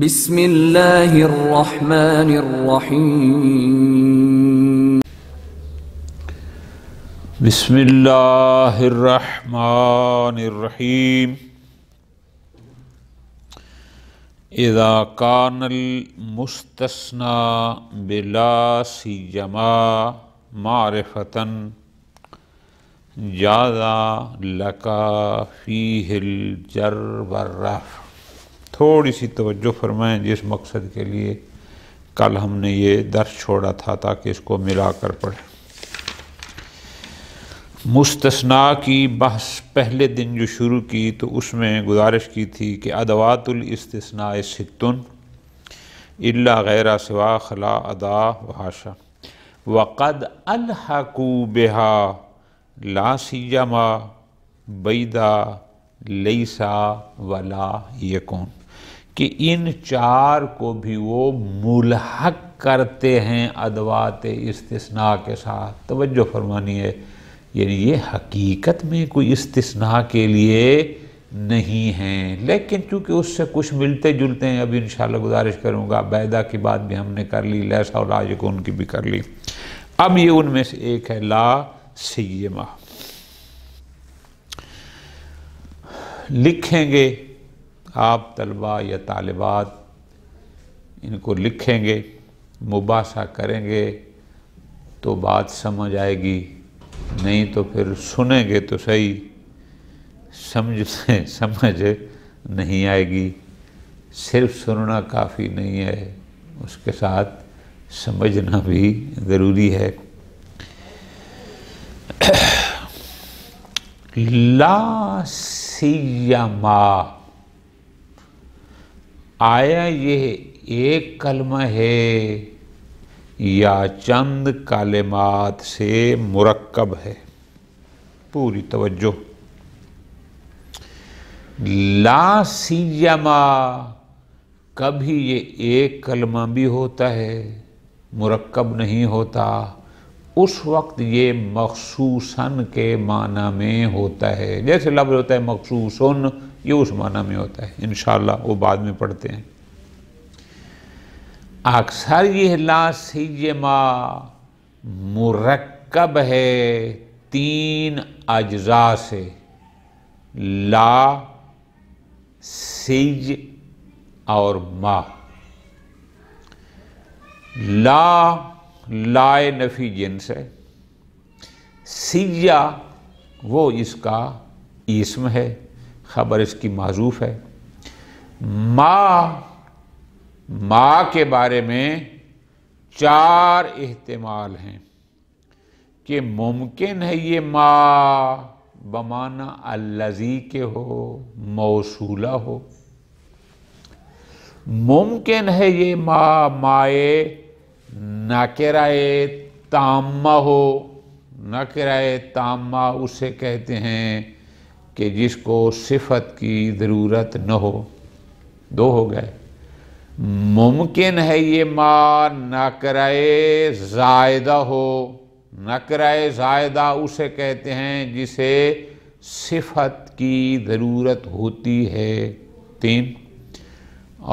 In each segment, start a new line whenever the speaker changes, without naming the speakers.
بسم اللہ الرحمن الرحیم
بسم اللہ الرحمن الرحیم اذا کان المستثنى بلا سیما معرفتا جاز لک فیہ الجر والرفع۔ تھوڑی سی توجہ فرمائیں جس مقصد کے لیے کل ہم نے یہ درس چھوڑا تھا تاکہ اس کو ملا کر پڑھیں۔ مستثنیٰ کی بحث پہلے دن جو شروع کی تو اس میں گزارش کی تھی کہ ادوات الاستثناء ستن الا غیر سوا خلا ادا وحاشا وقد الحقوا بها لا سیما بیدا لیسا ولا یکون، کہ ان چار کو بھی وہ ملحق کرتے ہیں ادوات استثناء کے ساتھ۔ توجہ فرمانی ہے، یعنی یہ حقیقت میں کوئی استثناء کے لیے نہیں ہیں، لیکن چونکہ اس سے کچھ ملتے جلتے ہیں، ابھی انشاءاللہ گزارش کروں گا۔ بیدا کی بات بھی ہم نے کر لی، لیسا ولا یکون کی بھی کر لی۔ اب یہ ان میں سے ایک ہے لا سیما۔ لکھیں گے آپ طلبہ یا طالبات، ان کو لکھیں گے، مباحثہ کریں گے تو بات سمجھ آئے گی، نہیں تو پھر سنیں گے تو صحیح، سمجھ نہیں آئے گی۔ صرف سننا کافی نہیں ہے، اس کے ساتھ سمجھنا بھی ضروری ہے۔ لا سیما، آیا یہ ایک کلمہ ہے یا چند کلمات سے مرکب ہے؟ پوری توجہ۔ لا سیما کبھی یہ ایک کلمہ بھی ہوتا ہے، مرکب نہیں ہوتا، اس وقت یہ مخصوصاً کے معنی میں ہوتا ہے۔ جیسے لفظ ہوتا ہے مخصوصاً، یہ اس معنی میں ہوتا ہے، انشاءاللہ وہ بعد میں پڑھتے ہیں۔ اکثر یہ لا سیما مرکب ہے تین اجزاء سے، لا، سیج اور ما۔ لا نفی جنس ہے، سیجا وہ اس کا اسم ہے، خبر اس کی محذوف ہے۔ ما کے بارے میں چار احتمال ہیں کہ ممکن ہے یہ ما بمعنی الذی کے ہو، موصولہ ہو، ممکن ہے یہ مائے نکرہ تامہ ہو۔ نکرہ تامہ اسے کہتے ہیں کہ جس کو صفت کی ضرورت نہ ہو۔ دو ہو گئے۔ ممکن ہے یہ ما نکرہ زائدہ ہو۔ نکرہ زائدہ اسے کہتے ہیں جسے صفت کی ضرورت ہوتی ہے، تین۔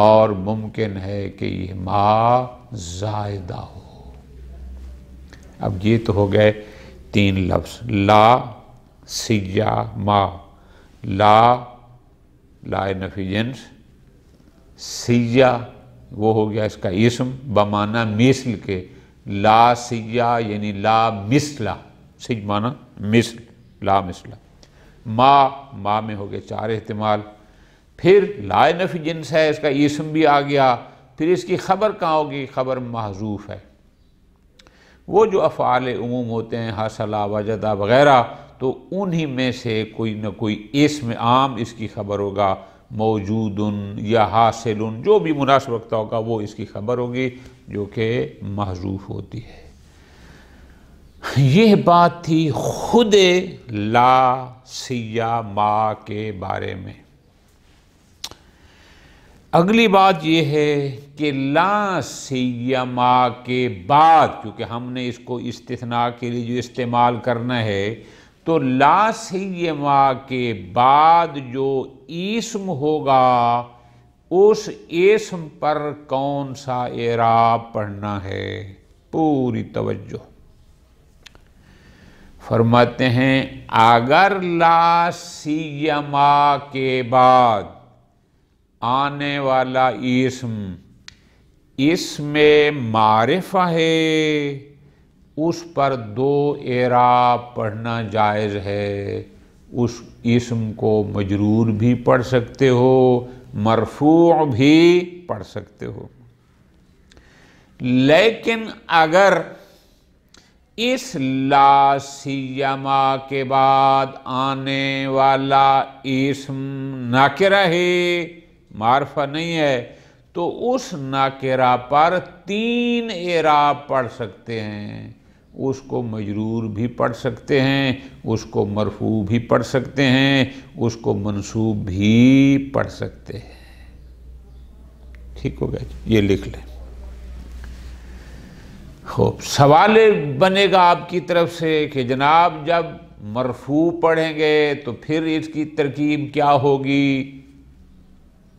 اور ممکن ہے کہ یہ ما زائدہ ہو۔ اب یہ تو ہو گئے تین لفظ، لا، سیجا، ما۔ لا نفی جنس، سیجا وہ ہو گیا اس کا اسم بمعنی مثل کے، لا سیجا یعنی لا مثلا، سیج معنی مثل، لا مثلا۔ ما میں ہو گئے چار احتمال۔ پھر لا نفی جنس ہے، اس کا اسم بھی آ گیا، پھر اس کی خبر کہاں ہوگی؟ خبر محذوف ہے۔ وہ جو افعال عموم ہوتے ہیں حصلہ، وجدہ وغیرہ، تو انہی میں سے کوئی نہ کوئی اسم عام اس کی خبر ہوگا، موجود یا حاصل، جو بھی مناسب رکھتا ہوگا وہ اس کی خبر ہوگی، جو کہ محذوف ہوتی ہے۔ یہ بات تھی خود لا سیما کے بارے میں۔ اگلی بات یہ ہے کہ لا سیما کے بعد، کیونکہ ہم نے اس کو استثناء کے لیے جو استعمال کرنا ہے، تو لا سیما کے بعد جو اسم ہوگا اس اسم پر کون سا اعراب پڑھنا ہے، پوری توجہ۔ فرماتے ہیں اگر لا سیما کے بعد آنے والا اسم میں معرفہ ہے، اس پر دو اعراب پڑھنا جائز ہے۔ اس اسم کو مجرور بھی پڑھ سکتے ہو، مرفوع بھی پڑھ سکتے ہو، لیکن اگر اس لا سیما کے بعد آنے والا اسم ناکرہ ہے، معرفہ نہیں ہے، تو اس ناکرہ پر تین اعراب پڑھ سکتے ہیں۔ اس کو مجرور بھی پڑھ سکتے ہیں، اس کو مرفوع بھی پڑھ سکتے ہیں، اس کو منصوب بھی پڑھ سکتے ہیں۔ ٹھیک ہو گیا جی، یہ لکھ لیں۔ خوب، سوال بنے گا آپ کی طرف سے کہ جناب جب مرفوع پڑھیں گے تو پھر اس کی ترکیب کیا ہوگی،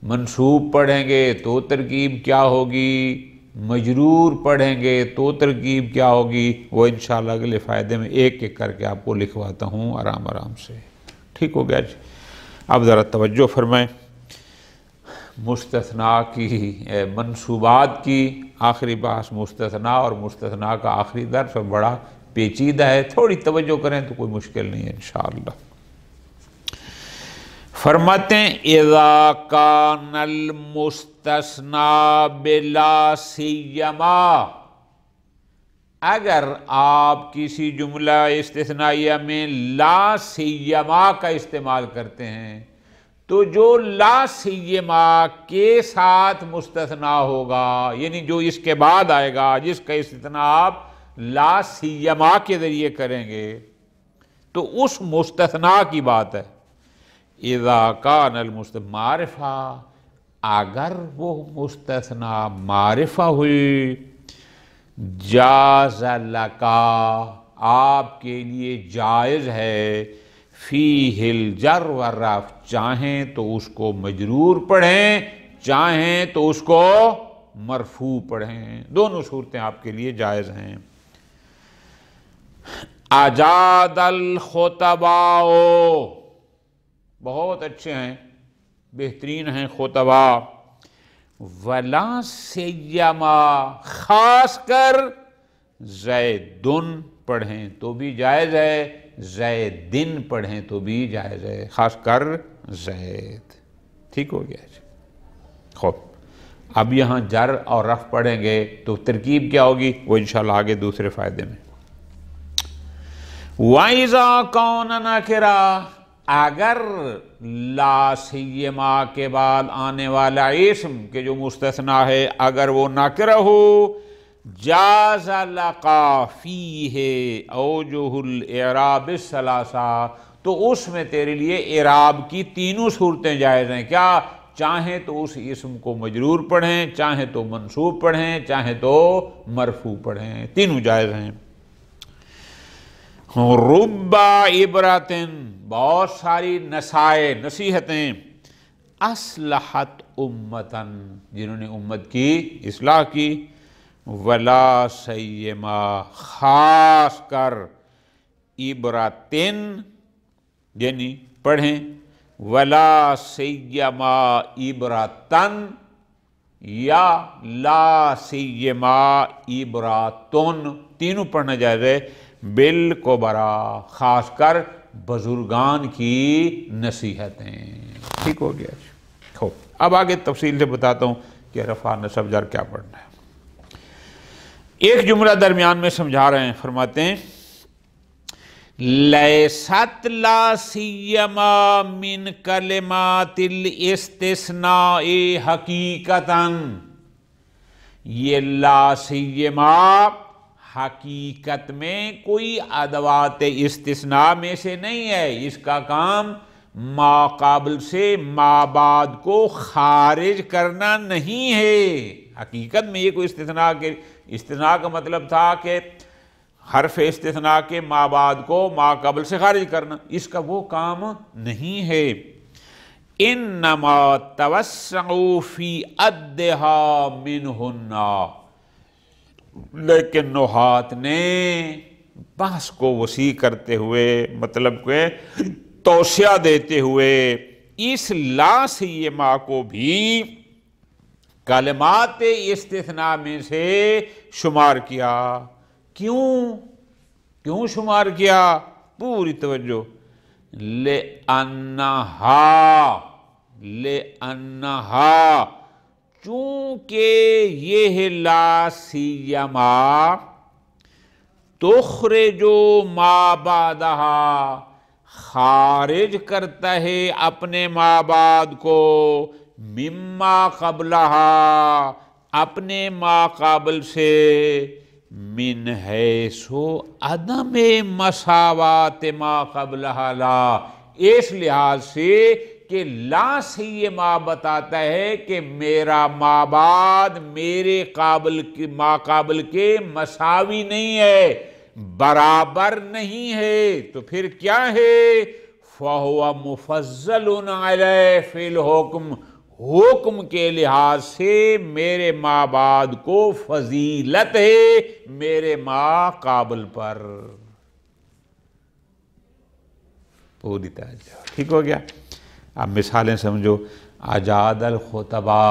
منصوب پڑھیں گے تو ترکیب کیا ہوگی، مجرور پڑھیں گے تو ترکیب کیا ہوگی؟ وہ انشاءاللہ اگلے فائدے میں ایک ایک کر کے آپ کو لکھواتا ہوں آرام آرام سے۔ ٹھیک ہو گیا جی، اب ذرا توجہ فرمائیں۔ مستثنیٰ کی منصوبات کی آخری بحث مستثنیٰ اور مستثنیٰ کا آخری درس، اور بڑا پیچیدہ ہے، تھوڑی توجہ کریں تو کوئی مشکل نہیں ہے انشاءاللہ۔ فرماتے ہیں اذا کان المستثنی بلا سیما، اگر آپ کسی جملہ استثنائیہ میں لا سیما کا استعمال کرتے ہیں تو جو لا سیما کے ساتھ مستثنی ہوگا، یعنی جو اس کے بعد آئے گا، جس کا استثناء آپ لا سیما کے ذریعے کریں گے، تو اس مستثنی کی بات ہے۔ اذا کان المستثنی معرفہ، اگر وہ مستثنی معرفہ ہوئی، جاز لکا، آپ کے لیے جائز ہے، فیہ الجر والرفع، چاہیں تو اس کو مجرور پڑھیں، چاہیں تو اس کو مرفوع پڑھیں، دونوں صورتیں آپ کے لیے جائز ہیں۔ اجاد الخطباء، بہت اچھے ہیں، بہترین ہیں خطباء، ولا سیما، خاص کر زیدن پڑھیں تو بھی جائز ہے، زیدن پڑھیں تو بھی جائز ہے، خاص کر زید۔ ٹھیک ہو گیا جی۔ خوب، اب یہاں جر اور رفع پڑھیں گے تو ترکیب کیا ہوگی، وہ انشاءاللہ آگے دوسرے فائدے میں۔ وَإِذَا كَانَ نَكِرًا، اگر لا سیما کے بعد آنے والا اسم کے جو مستثنیٰ ہے اگر وہ نکرہ ہو، جاز لکا فیہ اوجہ الاعراب الثلاثہ، تو اس میں تیرے لیے اعراب کی تینوں صورتیں جائز ہیں۔ کیا؟ چاہیں تو اس اسم کو مجرور پڑھیں، چاہیں تو منصوب پڑھیں، چاہیں تو مرفوع پڑھیں، تینوں جائز ہیں۔ رب عبرتن، بہت ساری نصیحتیں، اصلحت امتن، جنہوں نے امت کی اصلاح کی، ولا سیما، خاص کر، عبرتن یعنی پڑھیں، ولا سیما عبرتن یا لا سیما عبرتن، تینوں پڑھنا جائز ہے۔ بالکبرا، خاص کر بزرگان کی نصیحتیں۔ ٹھیک ہو گیا جی۔ خوب، اب آگے تفصیل سے بتاتا ہوں کہ رفع نصب جر کیا پڑھنا ہے۔ ایک جملہ درمیان میں سمجھا رہے ہیں، فرماتے ہیں لیست لا سیما من کلمات الاستثناء حقیقتاً، یہ لا سیما حقیقت میں کوئی ادوات استثناء میں سے نہیں ہے، اس کا کام ما قابل سے ما بعد کو خارج کرنا نہیں ہے۔ حقیقت میں یہ کوئی استثناء کا مطلب تھا کہ حرف استثناء کے ما بعد کو ما قبل سے خارج کرنا، اس کا وہ کام نہیں ہے۔ انما توسعوا فی ادھا منہن، لیکن نحات نے بحث کو وسیع کرتے ہوئے، مطلب کہ توسیع دیتے ہوئے اس لا سیما کو بھی کلمات استثناء میں سے شمار کیا۔ کیوں شمار کیا؟ پوری توجہ، لِأَنَّهَا چونکہ یہ لا سیما تخرج ما بعدها خارج کرتا ہے اپنے ما بعد کو، مما قبلها اپنے ما قابل سے، من حیث عدم مساوات ما قبلها لا، اس لحاظ سے کہ لا سیما بتاتا ہے کہ میرا ما بعد میرے ما قابل کے مساوی نہیں ہے، برابر نہیں ہے، تو پھر کیا ہے؟ فَهُوَ مُفَضَّلٌ عَلَيْهِ فِي الْحُكْمِ، حکم کے لحاظ سے میرے ما بعد کو فضیلت ہے میرے ما قابل پر۔ پوری توجہ، ٹھیک ہو گیا؟ اب مثالیں سمجھو۔ اجاد الخطبہ،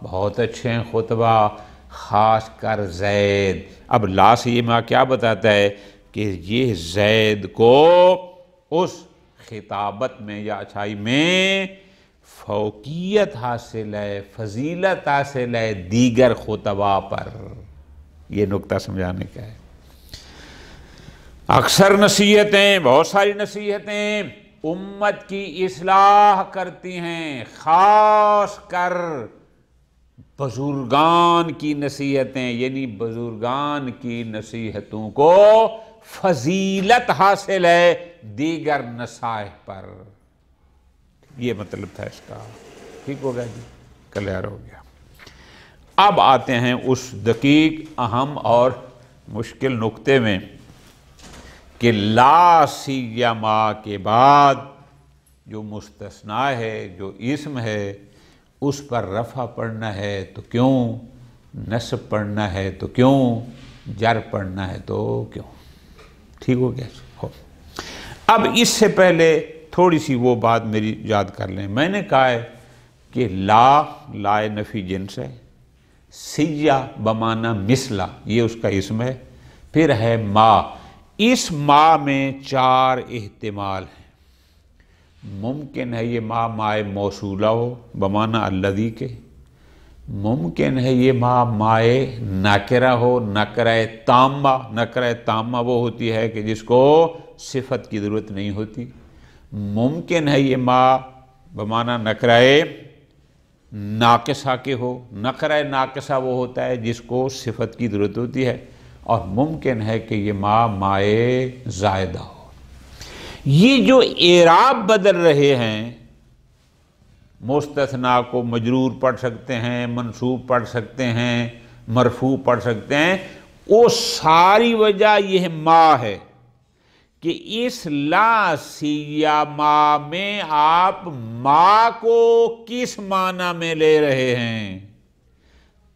بہت اچھے ہیں خطبہ، خاص کر زید۔ اب لا سیما کیا بتاتا ہے؟ کہ یہ زید کو اس خطابت میں یا اچھائی میں فوقیت حاصل ہے، فضیلت حاصل ہے دیگر خطبہ پر۔ یہ نکتہ سمجھانے کا ہے۔ اکثر نصیحتیں، بہت ساری نصیحتیں امت کی اصلاح کرتی ہیں، خاص کر بزرگان کی نصیحتیں، یعنی بزرگان کی نصیحتوں کو فضیلت حاصل ہے دیگر نصائح پر۔ یہ مطلب تھا اس کا، ٹھیک ہو گیا جی، کلیئر ہو گیا۔ اب آتے ہیں اس دقیق، اہم اور مشکل نقطے میں کہ لا سیما کے بعد جو مستثنیٰ ہے، جو اسم ہے، اس پر رفع پڑھنا ہے تو کیوں، نصب پڑھنا ہے تو کیوں، جر پڑھنا ہے تو کیوں؟ ٹھیک ہو گیا؟ اب اس سے پہلے تھوڑی سی وہ بات میری یاد کر لیں۔ میں نے کہا ہے کہ لا نفی جنس ہے، سیّا بمعنی مثلا، یہ اس کا اسم ہے، پھر ہے ما۔ اس ما میں 4 احتمال ہیں۔ ممکن ہے یہ مائے موصولہ ہو بمعنی الذی کے، ممکن ہے یہ مائے نکرہ ہو، نکرہ تامہ۔ نکرہ تامہ وہ ہوتی ہے کہ جس کو صفت کی ضرورت نہیں ہوتی۔ ممکن ہے یہ بمعنی نکرہ ناقصہ کے ہو، نکرہ ناقصہ وہ ہوتا ہے جس کو صفت کی ضرورت ہوتی ہے، اور ممکن ہے کہ یہ مائے زائدہ ہو۔ یہ جو اعراب بدل رہے ہیں، مستثنیٰ کو مجرور پڑھ سکتے ہیں، منصوب پڑھ سکتے ہیں، مرفوع پڑھ سکتے ہیں، وہ ساری وجہ یہ ما ہے کہ اس لا سیما میں آپ ما کو کس معنی میں لے رہے ہیں؟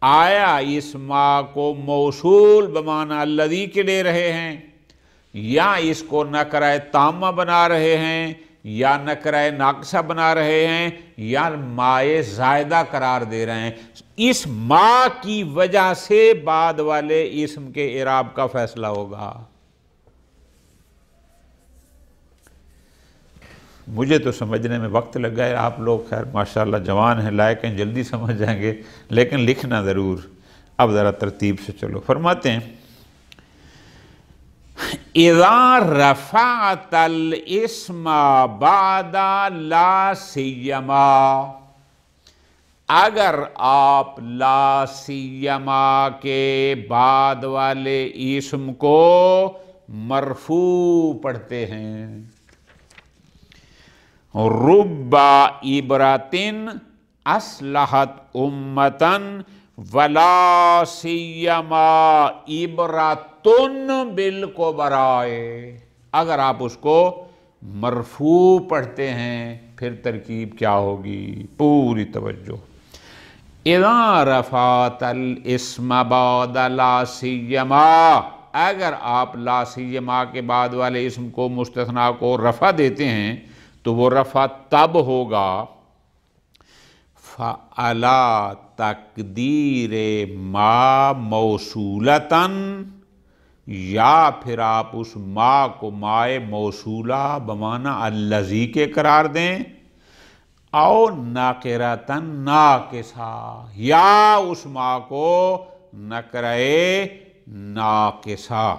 آیا اس ما کو موصول بمعنی الذی کے لے رہے ہیں، یا اس کو نکرہ تامہ بنا رہے ہیں، یا نکرہ ناقصہ بنا رہے ہیں، یا مائے زائدہ قرار دے رہے ہیں؟ اس ما کی وجہ سے بعد والے اسم کے اعراب کا فیصلہ ہوگا۔ مجھے تو سمجھنے میں وقت لگا ہے، آپ لوگ خیر ماشاءاللہ جوان ہیں، لائق ہیں، جلدی سمجھ جائیں گے، لیکن لکھنا ضرور۔ اب ذرا ترتیب سے چلو۔ فرماتے ہیں اذا رفعت الاسم بعد لا سیما، اگر آپ لا سیما کے بعد والے اسم کو مرفوع پڑھتے ہیں، رب عبرتن اصلحت امتن ولا سیما عبرتن بالکبرائے، اگر آپ اس کو مرفوع پڑھتے ہیں، پھر ترکیب کیا ہوگی؟ پوری توجہ. اذا رفعت الاسم بعد لا سیما، اگر آپ لا سیما کے بعد والے اسم کو مستثنیٰ کو رفع دیتے ہیں تو وہ رفع تب ہوگا فعلا تقدیر ما موصولتاً، یا پھر آپ اس ما کو مائے موصولہ بمعنی الذی کے قرار دیں، او ناقرتاً ناقصہ، یا اس ما کو نکرہ ناقصہ.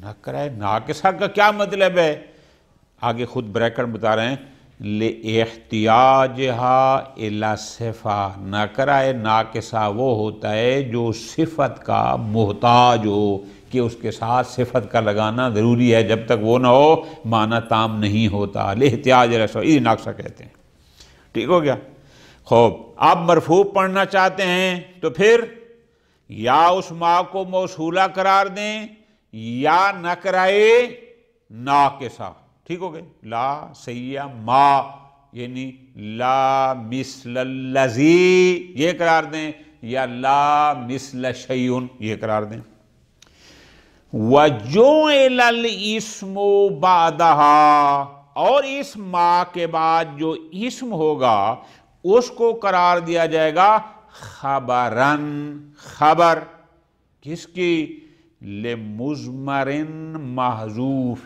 نکرہ ناقصہ کا کیا مطلب ہے؟ آگے خود بریکٹ بتا رہے ہیں، لِاحْتِيَاجِهَا إِلَى صِفَةٍ. نکرہ ناقصہ وہ ہوتا ہے جو صفت کا محتاج ہو، کہ اس کے ساتھ صفت کا لگانا ضروری ہے، جب تک وہ نہ ہو معنی تام نہیں ہوتا. لِاحْتِيَاجِ إِلَى صِفَةٍ، یہ ناقصہ کہتے ہیں. ٹھیک ہو گیا؟ خوب، آپ مرفوع پڑھنا چاہتے ہیں تو پھر یا اس ما کو موصولہ قرار دیں یا نکرہ ناقصہ. ٹھیک ہو گئے؟ لا سیما یعنی لا مثل الذی یہ قرار دیں، یا لا مثل شیء یہ قرار دیں. وَجُعِلَ الْاسْمُ بَعْدَهَا، اور اس ما کے بعد جو اسم ہوگا اس کو قرار دیا جائے گا خبراً، خبر کس کی؟ لمضمر محذوف،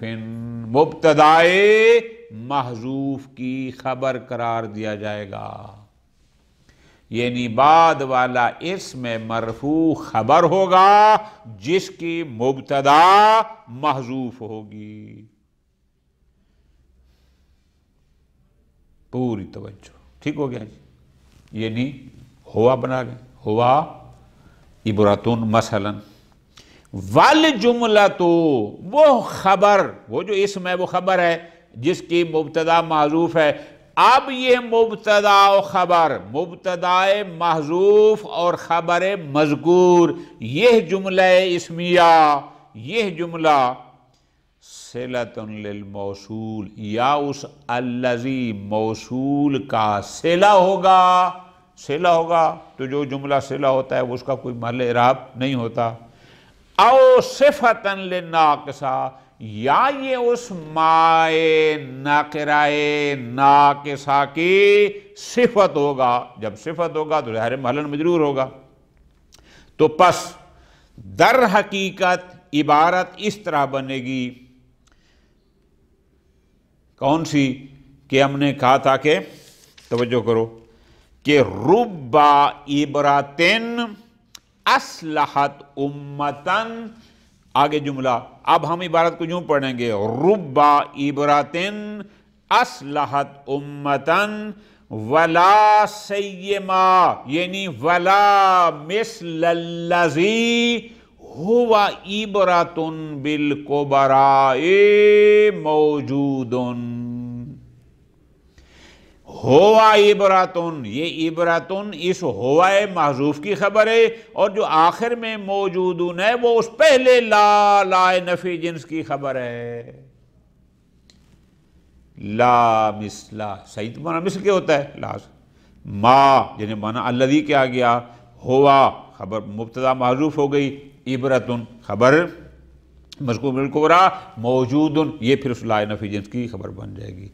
مبتدائے محذوف کی خبر قرار دیا جائے گا. یعنی بعد والا اسم مرفوع خبر ہوگا جس کی مبتدا محذوف ہوگی. پوری توجہ. ٹھیک ہو گیا جی؟ یعنی ہوا بنا لیں، ہوا عبرتن مثلا، والجملۃ وہ خبر، وہ جو اسم ہے وہ خبر ہے جس کی مبتدا محذوف ہے. اب یہ مبتدا و خبر، مبتدائے محذوف اور خبر مذکور، یہ جملہ اسمیہ، یہ جملہ صلۃ للموصول، یا اس الذی موصول کا صلہ ہوگا. صلہ ہوگا تو جو جملہ صلہ ہوتا ہے اس کا کوئی محل اعراب نہیں ہوتا. او صفۃ للناقصہ، یا یہ اس مائے ناقرہ ناقصہ کی صفت ہوگا. جب صفت ہوگا تو ظاہر محل مجرور ہوگا. تو پس در حقیقت عبارت اس طرح بنے گی. کون سی؟ کہ ہم نے کہا تھا کہ توجہ کرو کہ رب عبرتن اصلحت امتن. آگے جملہ، اب ہم عبارت کو یوں پڑھیں گے، رب عبرتن اصلحت امتن ولا سیما، یعنی ولا مثل الذی هو عبرۃ بالکبراء موجود. ہوا عبراتن، یہ عبراتن اس ہوا محذوف کی خبر ہے، اور جو آخر میں موجودن ہے وہ اس پہلے لا نفی جنس کی خبر ہے. لا مثلا، صحیح تو معنی مثل کے ہوتا ہے، لا ما یعنی معنی الذی کے آ گیا، ہوا خبر مبتدا محذوف ہو گئی، عبراتن خبر مذکور بالکبریٰ، موجودن یہ پھر اس لا نفی جنس کی خبر بن جائے گی.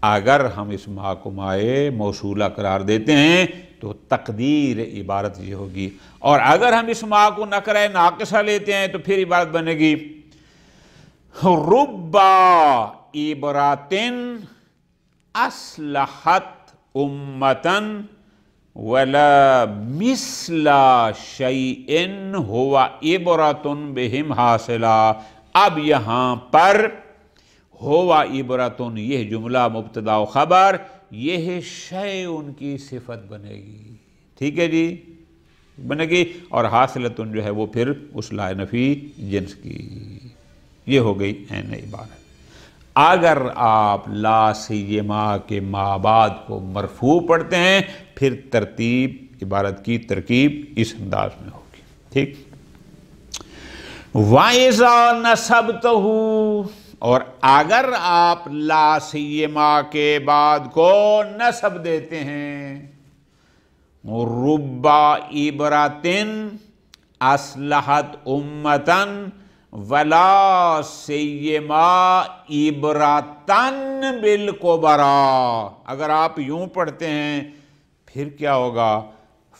اگر ہم اس ما کو مائے موصولہ قرار دیتے ہیں تو تقدیر عبارت یہ ہوگی، اور اگر ہم اس ما کو نکرہ ناقصہ لیتے ہیں تو پھر عبارت بنے گی رب عبراتن اصلحت امتن ولا مثل شیء هو عبرۃ بہم حاصلہ. اب یہاں پر ہوا عبرتن یہ جملہ مبتدا و خبر، یہ شے ان کی صفت بنے گی. ٹھیک ہے جی، بنے گی، اور حاصلتن جو ہے وہ پھر اس لا نفی جنس کی. یہ ہو گئی عین عبارت. اگر آپ لا سیما کے ما بعد کو مرفوع پڑھتے ہیں پھر ترتیب عبارت کی ترکیب اس انداز میں ہوگی. ٹھیک. وَإِذَا نَصَبْتَهُ، اور اگر آپ لا سیما کے بعد کو نصب دیتے ہیں، ربا عبراتن اصلحت امتن ولا سیما عبراتن بالکبرا، اگر آپ یوں پڑھتے ہیں پھر کیا ہوگا؟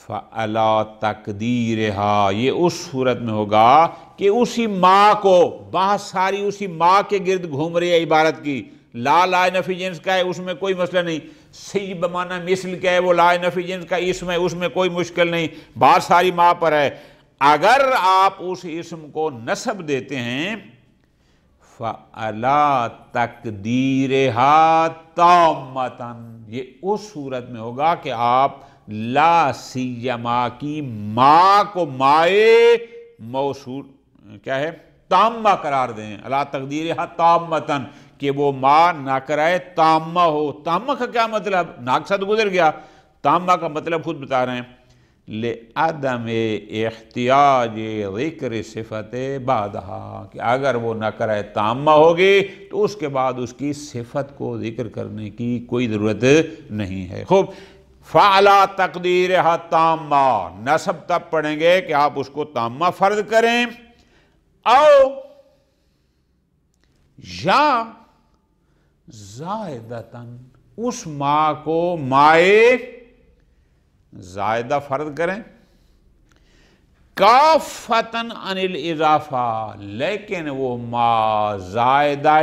فعلا تقدیرہا، یہ اس صورت میں ہوگا کہ اسی ماں کو، بات ساری اسی ماں کے گرد گھوم رہی ہے عبارت کی. لا نفی جنس کا ہے، اس میں کوئی مسئلہ نہیں. سی بمانا مثل کا ہے، وہ لا نفی جنس کا اسم ہے، اس میں کوئی مشکل نہیں، بات ساری ماں پر ہے. اگر آپ اس اسم کو نصب دیتے ہیں فعلا تقدیرہا تامتن، یہ اس صورت میں ہوگا کہ آپ لا سیما کی ماں کو مائے موصول کیا ہے تامہ قرار دیں. اللہ تقدیرہا تامتن، کہ وہ ماں ناکرہ تامہ ہو. تامہ کا کیا مطلب؟ ناقصہ تو گزر گیا، تامہ کا مطلب خود بتا رہے ہیں. لعدم احتیاج ذکر صفت بعدہا، کہ اگر وہ ناکرہ تامہ ہوگی تو اس کے بعد اس کی صفت کو ذکر کرنے کی کوئی ضرورت نہیں ہے. خوب، فعلا تقدیرہا تامہ، نصب تب پڑھیں گے کہ آپ اس کو تامہ فرض کریں، او یا زائدتن، اس ماں کو مائے زائدہ فرض کریں، کافتن عن الاضافہ، لیکن وہ ماں زائدہ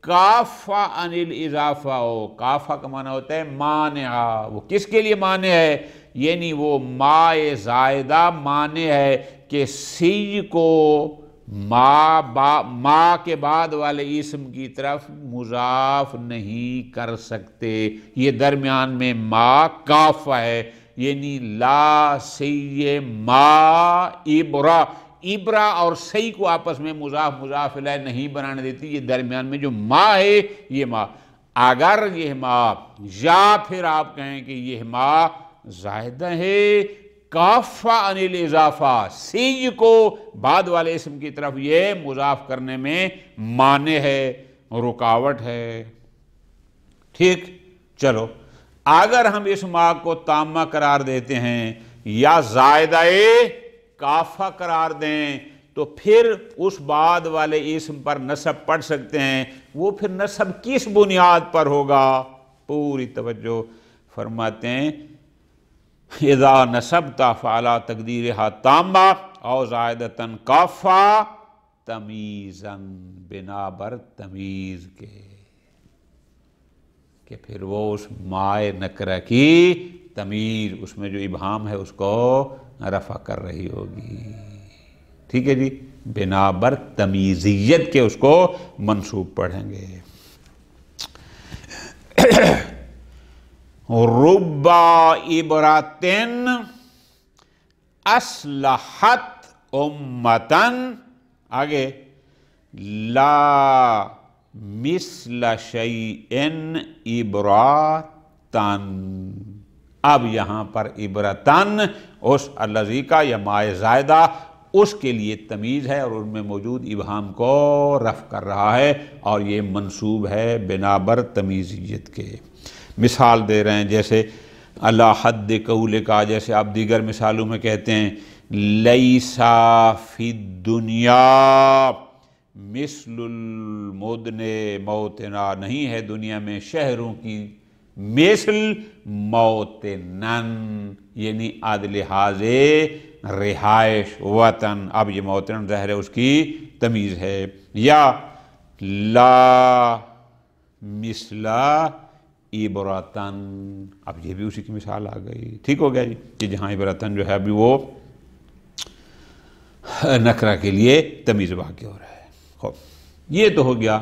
کافہ عن الاضافہ ہو. کافہ کا معنی ہوتا ہے مانع. وہ کس کے لیے مانع ہے؟ یعنی وہ ماں زائدہ مانع ہے کہ سی کو ماں کے بعد والے اسم کی طرف مضاف نہیں کر سکتے. یہ درمیان میں ماں کافہ ہے، یعنی لا سی ما ابرا، ابرا اور سی کو آپس میں مضاف الیہ نہیں بنانے دیتی. یہ درمیان میں جو ماں ہے یہ ماں، اگر یہ ماں یا پھر آپ کہیں کہ یہ ماں زائدہ ہے کافہ عن الاضافہ، سی کو بعد والے اسم کی طرف یہ مضاف کرنے میں مانع ہے، رکاوٹ ہے. ٹھیک، چلو اگر ہم اس ماں کو تامہ قرار دیتے ہیں یا زائدہ کافہ قرار دیں تو پھر اس بعد والے اسم پر نصب پڑھ سکتے ہیں. وہ پھر نصب کس بنیاد پر ہوگا؟ پوری توجہ فرماتے ہیں، اذا نصبت فعلا تقدیرہا تامہ او زائدتن کافہ تمیزن، بنا بر تمیز کے، کہ پھر وہ اس مائے نکرہ کی تمیز، اس میں جو ابہام ہے اس کو رفع کر رہی ہوگی. ٹھیک ہے جی، بنا بر تمیزیت کے اس کو منصوب پڑھیں گے. ربا عبراتن اصلحت امتن، آگے لا مثل شیئن عبراتن. اب یہاں پر عبرتن اس الذی کا یا مائے زائدہ اس کے لیے تمیز ہے اور ان میں موجود ابہام کو رفع کر رہا ہے اور یہ منصوب ہے بنا بر تمیزیت کے. مثال دے رہے ہیں جیسے اللہ حد قول کا، جیسے آپ دیگر مثالوں میں کہتے ہیں لیسا فی الدنیا مثل المدن موتنا، نہیں ہے دنیا میں شہروں کی مثل موتنن، یعنی عد لحاظ رہائش وطن. اب یہ موتن ظاہر ہے اس کی تمیز ہے. یا لا مثل عبرتن، اب یہ بھی اسی کی مثال آ گئی. ٹھیک ہو گیا جی، کہ جہاں عبرتن جو ہے ابھی وہ نکرہ کے لیے تمیز واقع ہو رہا ہے. خوب، یہ تو ہو گیا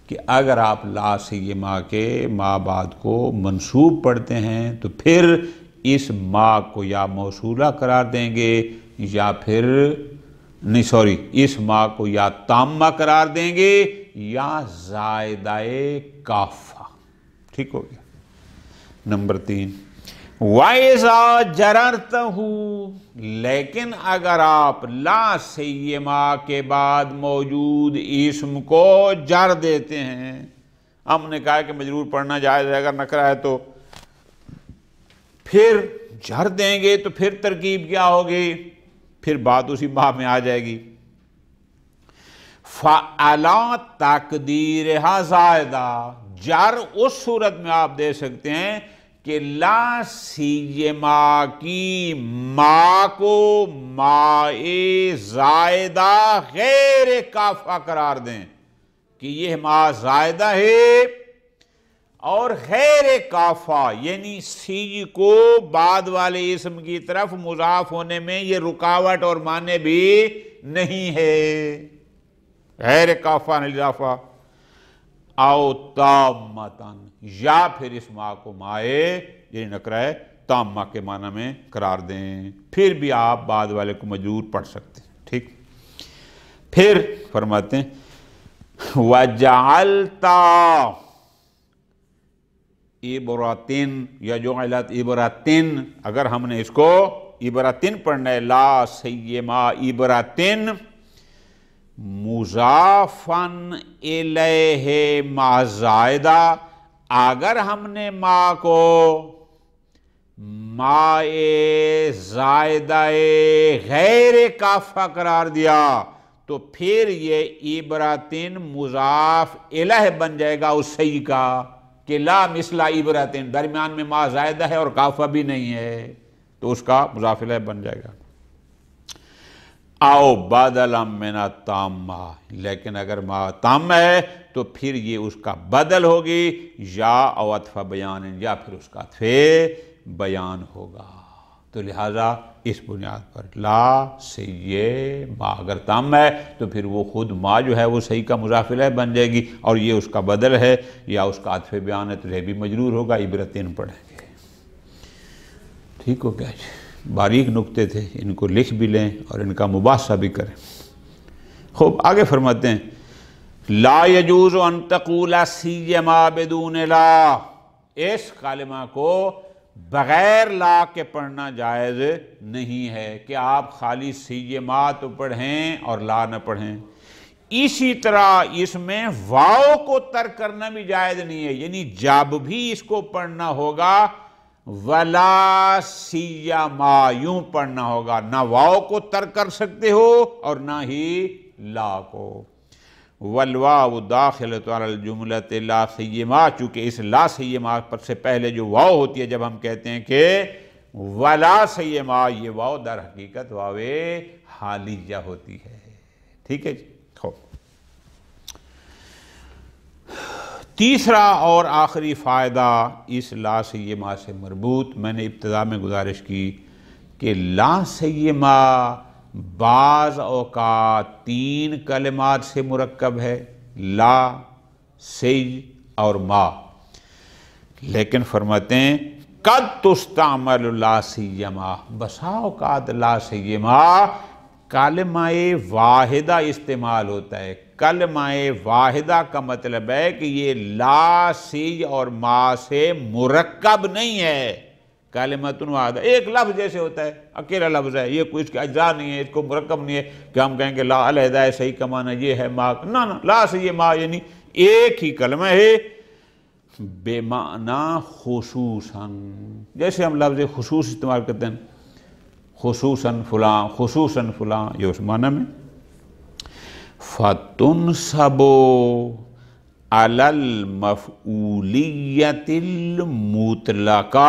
کہ اگر آپ لا سیما کے ما بعد کو منصوب پڑھتے ہیں تو پھر اس ما کو یا موصولہ قرار دیں گے یا پھر اس ما کو یا تامہ قرار دیں گے یا زائدہ کافہ. ٹھیک ہو گیا. نمبر 3، وَإِذَا جَرَرْتَهُ، لیکن اگر آپ لا سیما کے بعد موجود اسم کو جر دیتے ہیں، ہم نے کہا کہ مجرور پڑھنا جائز ہے اگر نکرہ ہے تو پھر جر دیں گے تو پھر ترکیب کیا ہوگی، پھر بات اسی باب میں آ جائے گی. فَعَلَا تَقْدِيرِهَا زائدہ، جر اس صورت میں آپ دے سکتے ہیں کہ لا سیما کی ما کو مائے زائدہ غیر کافہ قرار دیں کہ یہ ما زائدہ ہے اور غیر کافہ، یعنی سی کو بعد والے اسم کی طرف مضاف ہونے میں یہ رکاوٹ اور معنی بھی نہیں ہے، غیر کافہ اضافہ. او تامتن، یا پھر اس ما کو مائے یعنی نکرہ تامہ کے معنی میں قرار دیں، پھر بھی آپ بعد والے کو مجرور پڑھ سکتے ہیں. ٹھیک، پھر فرماتے ہیں وَجَعَلْتَا عِبْرَةٍ یا جُعِلَتْ عِبْرَةٍ، اگر ہم نے اس کو عبرتن پڑھنا ہے، لا سیما عبرتن مضافن الیہ ما زائدہ، اگر ہم نے ما کو ما زائدہ غیر کافہ قرار دیا تو پھر یہ عبرتن مضاف الیہ بن جائے گا اس سی کا کہ لا مثل عبرتن، درمیان میں ما زائدہ ہے اور کافہ بھی نہیں ہے تو اس کا مضاف الیہ بن جائے گا. او بدلا من التامہ، لیکن اگر ما تامہ ہے تو پھر یہ اس کا بدل ہوگی، یا او عطف بیان، یا پھر اس کا عطف بیان ہوگا. تو لہذا اس بنیاد پر لا سیما اگر تامہ ہے تو پھر وہ خود ما جو ہے وہ صحیح کا مضاف الیہ بن جائے گی، اور یہ اس کا بدل ہے یا اس کا عطف بیان ہے تو یہ بھی مجرور ہوگا. عبرتین پڑھیں گے. ٹھیک ہو گیا جی، باریک نکتے تھے، ان کو لکھ بھی لیں اور ان کا مباحثہ بھی کریں. خوب آگے فرماتے ہیں لا يجوز ان تقول سیما بدون لا، اس کلمہ کو بغیر لا کے پڑھنا جائز نہیں ہے کہ آپ خالی سیما تو پڑھیں اور لا نہ پڑھیں. اسی طرح اس میں واو کو ترک کرنا بھی جائز نہیں ہے، یعنی جب بھی اس کو پڑھنا ہوگا ولا سیما یوں پڑھنا ہوگا، نہ واو کو ترک کر سکتے ہو اور نہ ہی لا کو. والواو داخلۃ علی الجملۃ لا سیما، چونکہ اس لا سیما پر سے پہلے جو واو ہوتی ہے جب ہم کہتے ہیں کہ ولا سیما، یہ واو در حقیقت واو حالیہ ہوتی ہے. ٹھیک ہے جی. تیسرا اور آخری فائدہ اس لا سیما سے مربوط، میں نے ابتدا میں گزارش کی کہ لا سیما بعض اوقات تین کلمات سے مرکب ہے، لا، سی اور ما، لیکن فرماتے ہیں قد تستعمل لا سیما، بسا اوقات لا سیما کلمہ واحدہ استعمال ہوتا ہے. کلمہ واحدہ کا مطلب ہے کہ یہ لا سی اور ما سے مرکب نہیں ہے. کلمۃ واحدہ ایک لفظ جیسے ہوتا ہے، اکیلا لفظ ہے، یہ کوئی اس کے اجزاء نہیں ہے، اس کو مرکب نہیں ہے کہ ہم کہیں کہ لا علیحدہ ہے، صحیح کا معنی یہ ہے ما، نہ لا سیما یعنی ایک ہی کلمہ ہے بے معنی خصوصاً، جیسے ہم لفظ خصوص استعمال کرتے ہیں، خصوصاً فلاں، خصوصاً فلاں، یہ اس معنی میں. فَتُنْصَبُ عَلَى الْمَفْعُولِيَّةِ الْمُطْلَقَةِ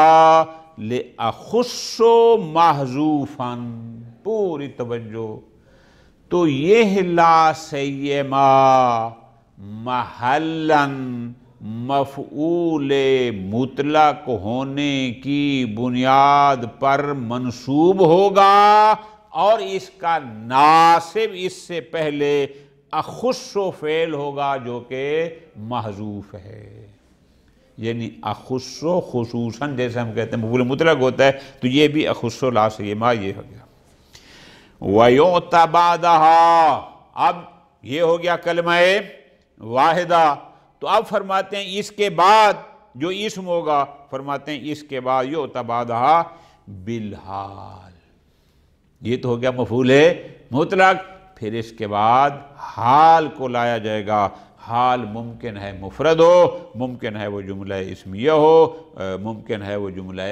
لِأَخُصُّ مَحْذُوفًا، پوری توجہ. تو یہ لا سیما محلاً مفعول مطلق ہونے کی بنیاد پر منصوب ہوگا، اور اس کا ناصب اس سے پہلے اخص فعل ہوگا جو کہ محذوف ہے. یعنی اخص خصوصاً جیسے ہم کہتے ہیں مفعول مطلق ہوتا ہے تو یہ بھی اخص لا سیما یہ ہو گیا. وَيُعْتَ بَعْدَهَا، اب یہ ہو گیا کلمہ واحدہ. تو اب فرماتے ہیں اس کے بعد جو اسم ہوگا فرماتے ہیں اس کے بعد یؤتی بعدہا بالحال، یہ تو ہو گیا مفعول مطلق، پھر اس کے بعد حال کو لایا جائے گا۔ حال ممکن ہے مفرد ہو، ممکن ہے وہ جملہ اسمیہ ہو، ممکن ہے وہ جملہ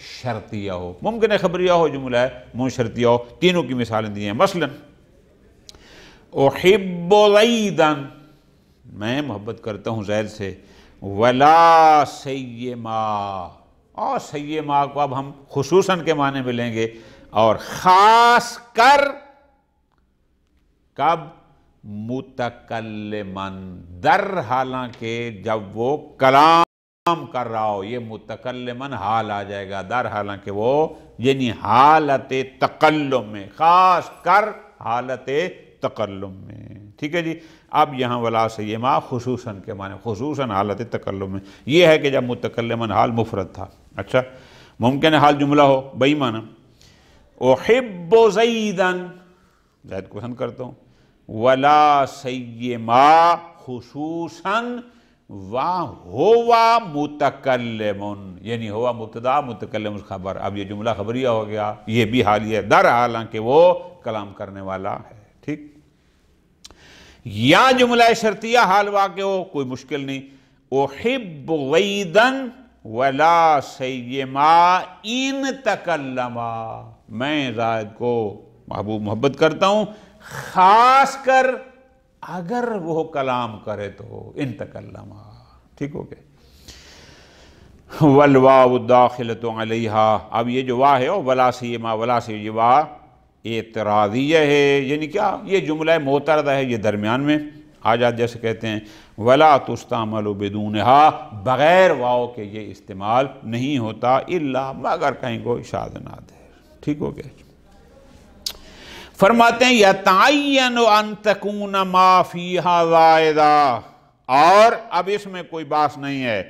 شرطیہ ہو، ممکن ہے خبریہ ہو، جملہ منشرطیہ ہو، تینوں کی مثالیں دی ہیں۔ مثلا احب زیدا، میں محبت کرتا ہوں زید سے، ولا سیما، اور سیما کو اب ہم خصوصاً کے معنی میں لیں گے، اور خاص کر کب؟ متکلمن، در حالانکہ جب وہ کلام کر رہا ہو، یہ متکلمن حال آ جائے گا، در حالانکہ وہ، یعنی حالت تکلم میں، خاص کر حالت تکلم میں، ٹھیک ہے جی۔ اب یہاں ولا سیما خصوصاً کے معنی، خصوصاً حالت تکلم میں، یہ ہے کہ جب متکلمن حال مفرد تھا۔ اچھا، ممکن ہے حال جملہ ہو، بئی معنی، احب زیدا، زید کو پسند کرتا ہوں، ولا سیما خصوصاً وہو متکلم، یعنی ہوا مبتدا، متکلم خبر، اب یہ جملہ خبریہ ہو گیا، یہ بھی حالیہ ہے، در حالانکہ وہ کلام کرنے والا ہے، ٹھیک۔ یا جملہ شرطیہ حال واقع ہو، کوئی مشکل نہیں، احب زیدا ولا سیما ان تکلما، میں زید کو محبوب محبت کرتا ہوں، خاص کر اگر وہ کلام کرے تو، ان تکلما، ٹھیک ہو گئے۔ والواو داخلۃ علیہا، اب یہ جو واو ہے ولا سیما، ولا سے یہ واو اعتراضیہ ہے، یعنی کیا؟ یہ جملہ معترضہ ہے، یہ درمیان میں آ جاتا، جیسے کہتے ہیں ولا تستعمل بدونہا، بغیر واو کے یہ استعمال نہیں ہوتا، الا مگر کہیں کوئی شاذ نادر، ٹھیک ہو گئے۔ فرماتے ہیں یتعین ان تکون ما فیہا زائدہ، اور اب اس میں کوئی باس نہیں ہے،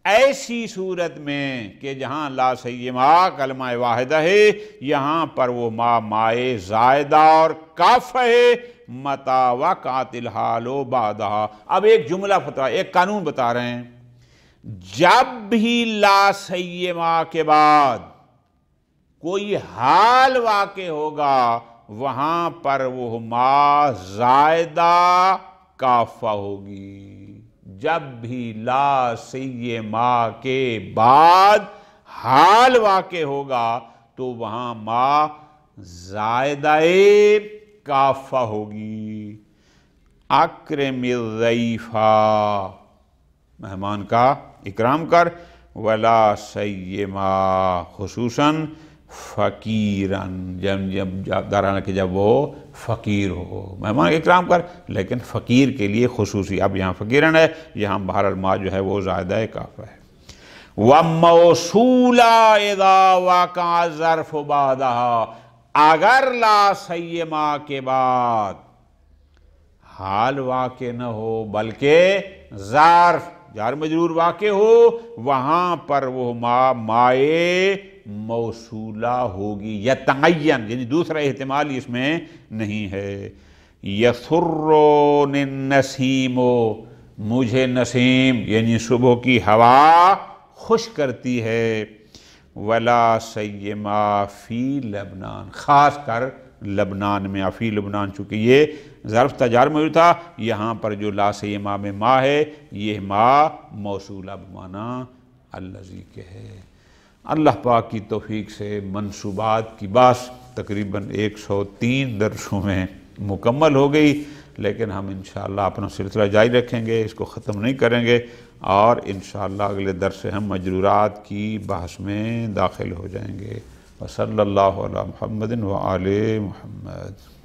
ایسی صورت میں کہ جہاں لا سیما کلمہ واحدہ ہے، یہاں پر وہ مائے زائدہ اور کاف ہے، متا وقعت الحال بعدہا۔ اب ایک جملہ ایک قانون بتا رہے ہیں، جب بھی لا سیما کے بعد کوئی حال واقع ہوگا، وہاں پر وہ ما زائدہ کافہ ہوگی۔ جب بھی لا سیما کے بعد حال واقع ہوگا تو وہاں ما زائدہ کافہ ہوگی۔ اکرم الضیفا، مہمان کا اکرام کر، ولا سیما خصوصاً فقیراً، جب درانا کہ جب وہ فقیر ہو، مہمان اکرام کر لیکن فقیر کے لیے خصوصی، اب یہاں فقیراً ہے، یہاں بہر الما جو ہے وہ زائدہ کافہ ہے۔ وَمَوْصُولًا اِذَا وَقَعَ الظَّرْفُ بَعْدَهَا، اگر لا سیما کے بعد حال واقع نہ ہو بلکہ ظرف جار مجرور واقع ہو، وہاں پر وہ مائے موصولہ ہوگی، یتعین، یعنی دوسرا احتمال اس میں نہیں ہے۔ یسرنی النسیم، مجھے نسیم یعنی صبح کی ہوا خوش کرتی ہے، ولا سیما فی لبنان، خاص کر لبنان میں، فی لبنان، چونکہ یہ ظرف تھا جار مجرور تھا، یہاں پر جو لا سیما میں ما ہے، یہ ما موصولہ بمعنی الذی کے ہے۔ اللہ پاک کی توفیق سے منصوبات کی بات تقریباً 103 درسوں میں مکمل ہو گئی، لیکن ہم انشاءاللہ اپنا سلسلہ جاری رکھیں گے، اس کو ختم نہیں کریں گے، اور انشاءاللہ اگلے درس سے ہم مجرورات کی بحث میں داخل ہو جائیں گے۔ وصلی اللہ علی محمد وآل محمد۔